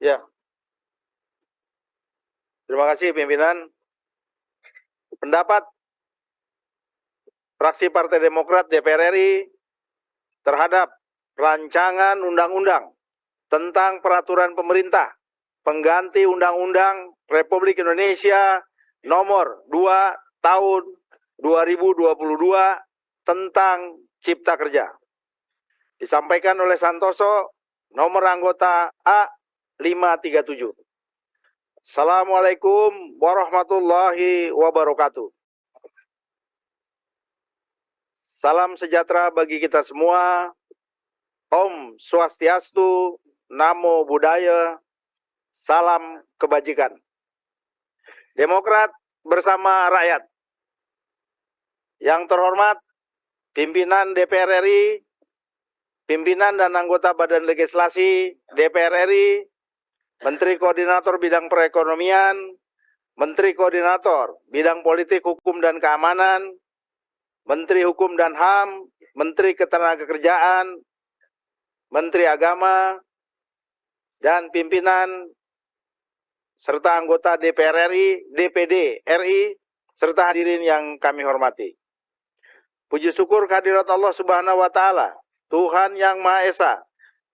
Ya, terima kasih pimpinan. Pendapat fraksi Partai Demokrat DPR RI terhadap rancangan undang-undang tentang peraturan pemerintah pengganti Undang-Undang Republik Indonesia nomor 2 tahun 2022 tentang Cipta Kerja. Disampaikan oleh Santoso, nomor anggota A537. Assalamualaikum warahmatullahi wabarakatuh. Salam sejahtera bagi kita semua. Om Swastiastu, Namo Buddhaya, salam kebajikan. Demokrat bersama rakyat. Yang terhormat, pimpinan DPR RI, pimpinan dan anggota Badan Legislasi DPR RI, Menteri Koordinator Bidang Perekonomian, Menteri Koordinator Bidang Politik, Hukum, dan Keamanan, Menteri Hukum dan HAM, Menteri Ketenagakerjaan, Menteri Agama, dan pimpinan serta anggota DPR RI, DPD RI, serta hadirin yang kami hormati. Puji syukur kehadirat Allah Subhanahu wa Ta'ala, Tuhan yang Maha Esa,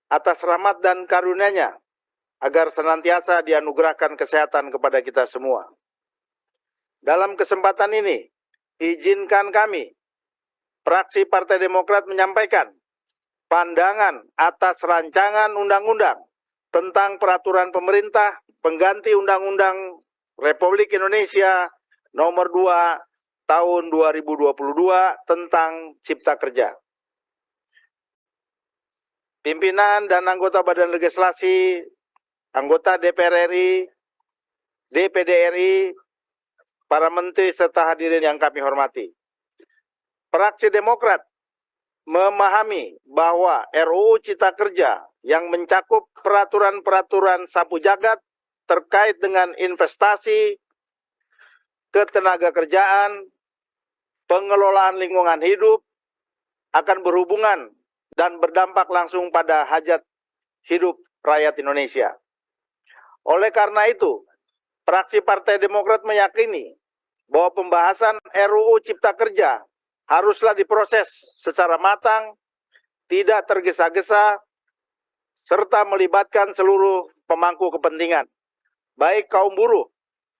atas rahmat dan karunia-Nya, agar senantiasa dianugerahkan kesehatan kepada kita semua. Dalam kesempatan ini, izinkan kami, fraksi Partai Demokrat, menyampaikan pandangan atas rancangan undang-undang tentang peraturan pemerintah pengganti Undang-Undang Republik Indonesia nomor 2 tahun 2022 tentang Cipta Kerja. Pimpinan dan anggota Badan Legislasi, anggota DPR RI, DPD RI, para menteri serta hadirin yang kami hormati. Fraksi Demokrat memahami bahwa RUU Cipta Kerja yang mencakup peraturan-peraturan sapu jagat terkait dengan investasi, ketenagakerjaan, pengelolaan lingkungan hidup akan berhubungan dan berdampak langsung pada hajat hidup rakyat Indonesia. Oleh karena itu, fraksi Partai Demokrat meyakini bahwa pembahasan RUU Cipta Kerja haruslah diproses secara matang, tidak tergesa-gesa, serta melibatkan seluruh pemangku kepentingan, baik kaum buruh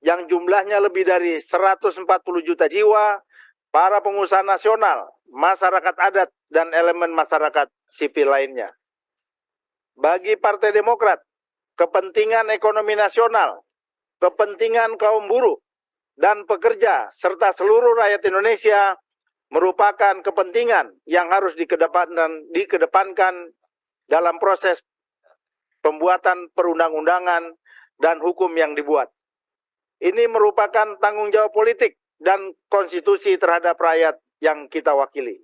yang jumlahnya lebih dari 140 juta jiwa, para pengusaha nasional, masyarakat adat, dan elemen masyarakat sipil lainnya. Bagi Partai Demokrat, kepentingan ekonomi nasional, kepentingan kaum buruh dan pekerja, serta seluruh rakyat Indonesia merupakan kepentingan yang harus dikedepankan dalam proses pembuatan perundang-undangan dan hukum yang dibuat. Ini merupakan tanggung jawab politik dan konstitusi terhadap rakyat yang kita wakili.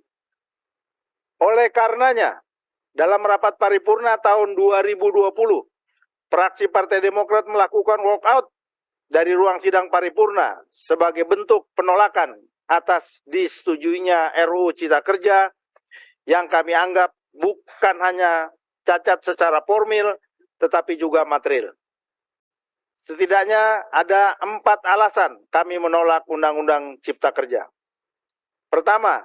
Oleh karenanya, dalam rapat paripurna tahun 2020, fraksi Partai Demokrat melakukan walkout dari ruang sidang paripurna sebagai bentuk penolakan atas disetujuinya RUU Cipta Kerja yang kami anggap bukan hanya cacat secara formil, tetapi juga material. Setidaknya ada 4 alasan kami menolak Undang-Undang Cipta Kerja. Pertama,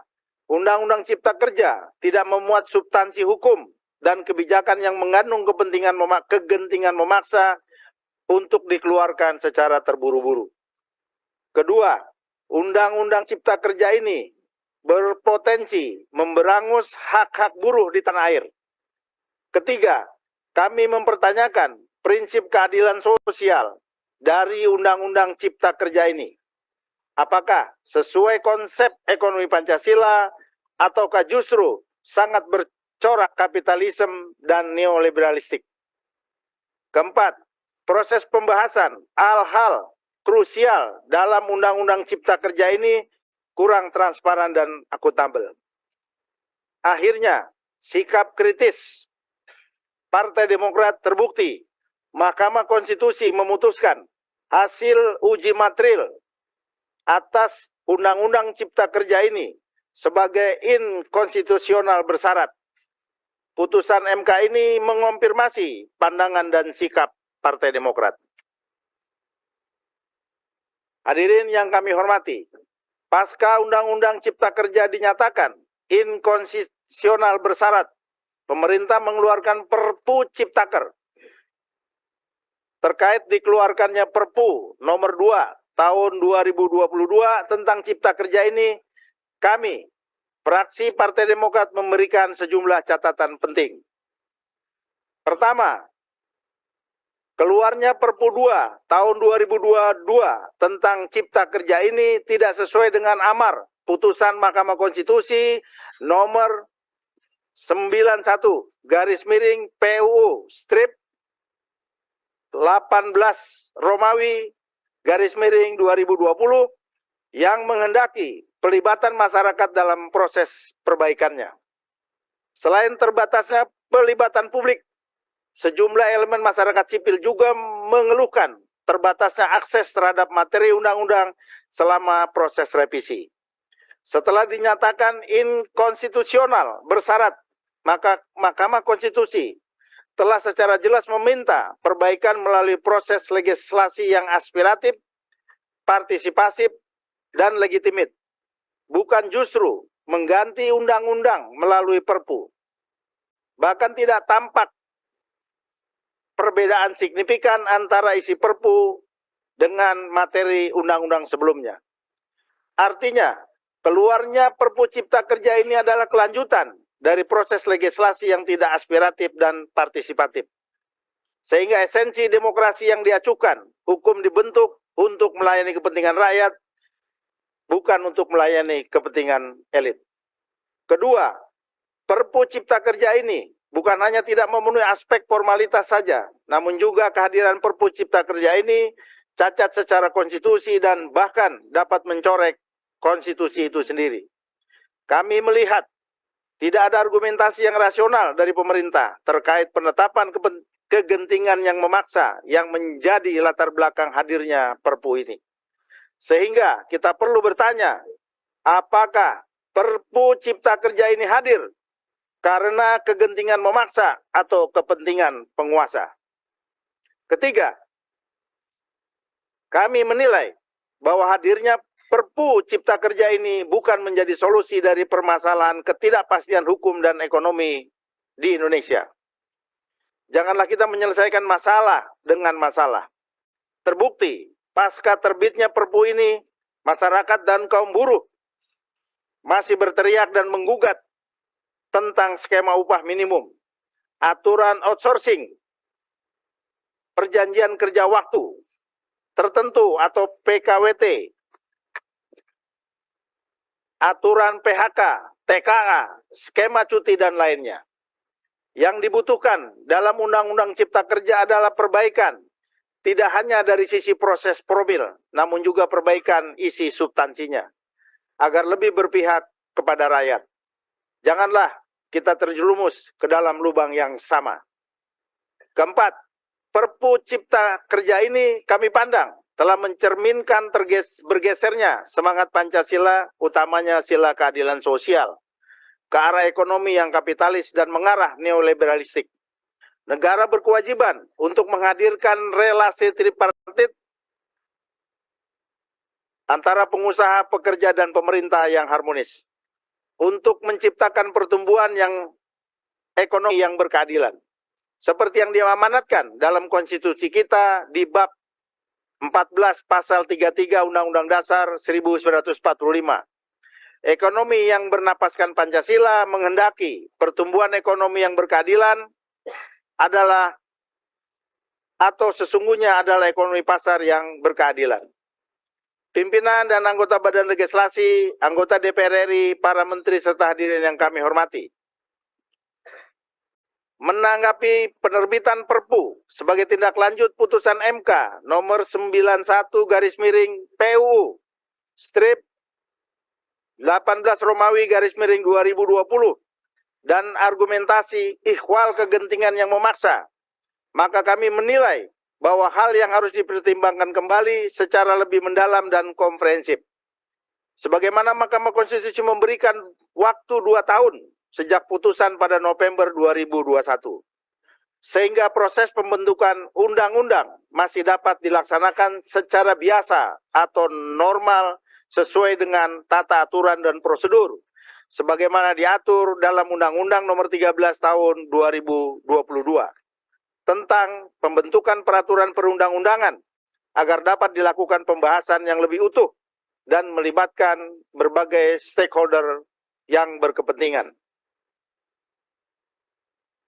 Undang-Undang Cipta Kerja tidak memuat substansi hukum dan kebijakan yang mengandung kegentingan memaksa untuk dikeluarkan secara terburu-buru. Kedua, Undang-Undang Cipta Kerja ini berpotensi memberangus hak-hak buruh di tanah air. Ketiga, kami mempertanyakan prinsip keadilan sosial dari Undang-Undang Cipta Kerja ini. Apakah sesuai konsep ekonomi Pancasila ataukah justru sangat bercorak kapitalisme dan neoliberalistik. Keempat, proses pembahasan hal-hal krusial dalam Undang-Undang Cipta Kerja ini kurang transparan dan akuntabel. Akhirnya, sikap kritis Partai Demokrat terbukti. Mahkamah Konstitusi memutuskan hasil uji material atas Undang-Undang Cipta Kerja ini sebagai inkonstitusional bersyarat. Putusan MK ini mengonfirmasi pandangan dan sikap Partai Demokrat. Hadirin yang kami hormati, pasca Undang-Undang Cipta Kerja dinyatakan inkonstitusional bersyarat, pemerintah mengeluarkan Perpu Ciptaker. Terkait dikeluarkannya Perpu nomor 2 tahun 2022 tentang Cipta Kerja ini, kami, fraksi Partai Demokrat memberikan sejumlah catatan penting. Pertama, keluarnya Perpu 2 tahun 2022 tentang Cipta Kerja ini tidak sesuai dengan amar putusan Mahkamah Konstitusi nomor 91 garis miring PUU strip 18 Romawi garis miring 2020 yang menghendaki pelibatan masyarakat dalam proses perbaikannya. Selain terbatasnya pelibatan publik, sejumlah elemen masyarakat sipil juga mengeluhkan terbatasnya akses terhadap materi undang-undang selama proses revisi. Setelah dinyatakan inkonstitusional bersyarat, maka Mahkamah Konstitusi telah secara jelas meminta perbaikan melalui proses legislasi yang aspiratif, partisipasif, dan legitimit, bukan justru mengganti undang-undang melalui Perpu. Bahkan tidak tampak perbedaan signifikan antara isi Perpu dengan materi undang-undang sebelumnya. Artinya, keluarnya Perpu Cipta Kerja ini adalah kelanjutan dari proses legislasi yang tidak aspiratif dan partisipatif. Sehingga esensi demokrasi yang diacukan, hukum dibentuk untuk melayani kepentingan rakyat, bukan untuk melayani kepentingan elit. Kedua, Perpu Cipta Kerja ini bukan hanya tidak memenuhi aspek formalitas saja, namun juga kehadiran Perpu Cipta Kerja ini cacat secara konstitusi dan bahkan dapat mencorek konstitusi itu sendiri. Kami melihat tidak ada argumentasi yang rasional dari pemerintah terkait penetapan kegentingan yang memaksa yang menjadi latar belakang hadirnya Perpu ini. Sehingga kita perlu bertanya, apakah Perpu Cipta Kerja ini hadir karena kegentingan memaksa atau kepentingan penguasa? Ketiga, kami menilai bahwa hadirnya Perpu Cipta Kerja ini bukan menjadi solusi dari permasalahan ketidakpastian hukum dan ekonomi di Indonesia. Janganlah kita menyelesaikan masalah dengan masalah. Terbukti, pasca terbitnya Perpu ini, masyarakat dan kaum buruh masih berteriak dan menggugat tentang skema upah minimum, aturan outsourcing, perjanjian kerja waktu tertentu atau PKWT, aturan PHK, TKA, skema cuti, dan lainnya. Yang dibutuhkan dalam Undang-Undang Cipta Kerja adalah perbaikan, tidak hanya dari sisi proses formil, namun juga perbaikan isi substansinya, agar lebih berpihak kepada rakyat. Janganlah kita terjerumus ke dalam lubang yang sama. Keempat, Perpu Cipta Kerja ini kami pandang telah mencerminkan bergesernya semangat Pancasila, utamanya sila keadilan sosial, ke arah ekonomi yang kapitalis dan mengarah neoliberalistik. Negara berkewajiban untuk menghadirkan relasi tripartit antara pengusaha, pekerja, dan pemerintah yang harmonis untuk menciptakan pertumbuhan yang ekonomi yang berkeadilan. Seperti yang diamanatkan dalam konstitusi kita di bab 14 pasal 33 Undang-Undang Dasar 1945. Ekonomi yang bernapaskan Pancasila menghendaki pertumbuhan ekonomi yang berkeadilan adalah atau sesungguhnya adalah ekonomi pasar yang berkeadilan. Pimpinan dan anggota Badan Legislasi, anggota DPR RI, para menteri serta hadirin yang kami hormati. Menanggapi penerbitan Perpu sebagai tindak lanjut putusan MK nomor 91 garis miring PUU strip 18 Romawi garis miring 2020 dan argumentasi ikhwal kegentingan yang memaksa, maka kami menilai bahwa hal yang harus dipertimbangkan kembali secara lebih mendalam dan komprehensif. Sebagaimana Mahkamah Konstitusi memberikan waktu 2 tahun sejak putusan pada November 2021. sehingga proses pembentukan undang-undang masih dapat dilaksanakan secara biasa atau normal sesuai dengan tata aturan dan prosedur sebagaimana diatur dalam Undang-Undang Nomor 13 Tahun 2022 tentang pembentukan peraturan perundang-undangan agar dapat dilakukan pembahasan yang lebih utuh dan melibatkan berbagai stakeholder yang berkepentingan.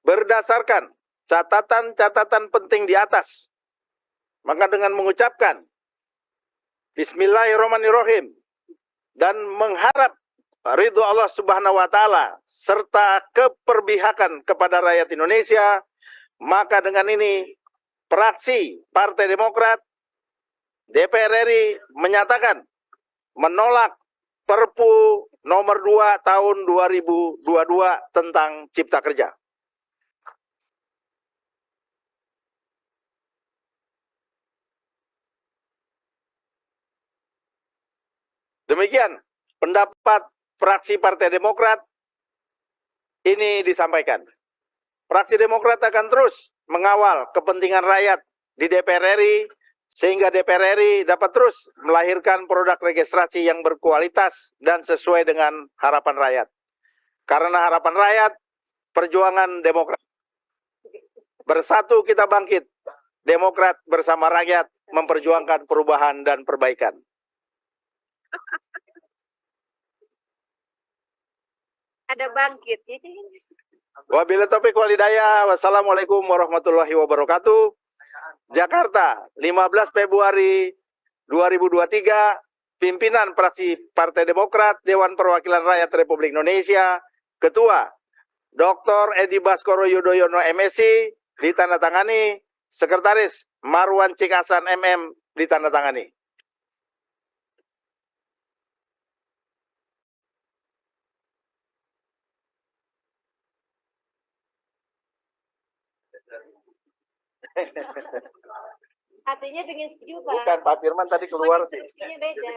Berdasarkan catatan-catatan penting di atas, maka dengan mengucapkan Bismillahirrahmanirrahim dan mengharap ridho Allah Subhanahu wa Ta'ala serta keperpihakan kepada rakyat Indonesia, maka dengan ini fraksi Partai Demokrat DPR RI menyatakan menolak Perpu nomor 2 tahun 2022 tentang Cipta Kerja. Demikian pendapat fraksi Partai Demokrat ini disampaikan. Fraksi Demokrat akan terus mengawal kepentingan rakyat di DPR RI sehingga DPR RI dapat terus melahirkan produk registrasi yang berkualitas dan sesuai dengan harapan rakyat. Karena harapan rakyat, perjuangan Demokrat. Bersatu kita bangkit. Demokrat bersama rakyat memperjuangkan perubahan dan perbaikan. Ada bangkit. Wabillahi taufiq wal hidayah. Wassalamualaikum warahmatullahi wabarakatuh. Jakarta, 15 Februari 2023. Pimpinan fraksi Partai Demokrat, Dewan Perwakilan Rakyat Republik Indonesia, Ketua Dr. Edi Baskoro Yudhoyono MSc ditandatangani, Sekretaris Marwan Cikasan MM ditandatangani. Hatinya pengen setuju, Pak. Bukan, Pak Firman tadi keluar sih. Instruksinya beda.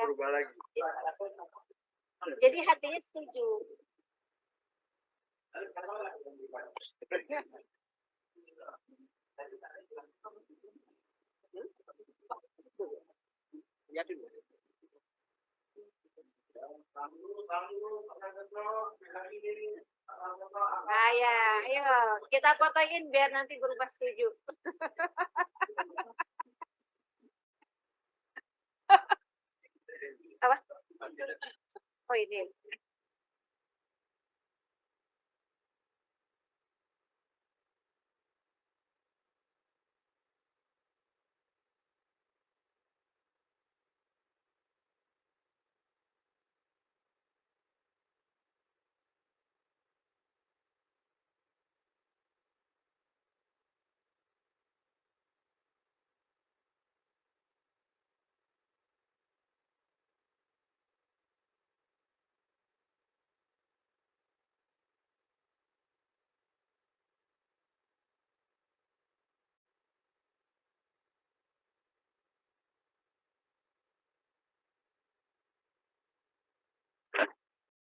Jadi hatinya setuju. Ayo, kita fotoin biar nanti berubah setuju. Apa? Oh ini.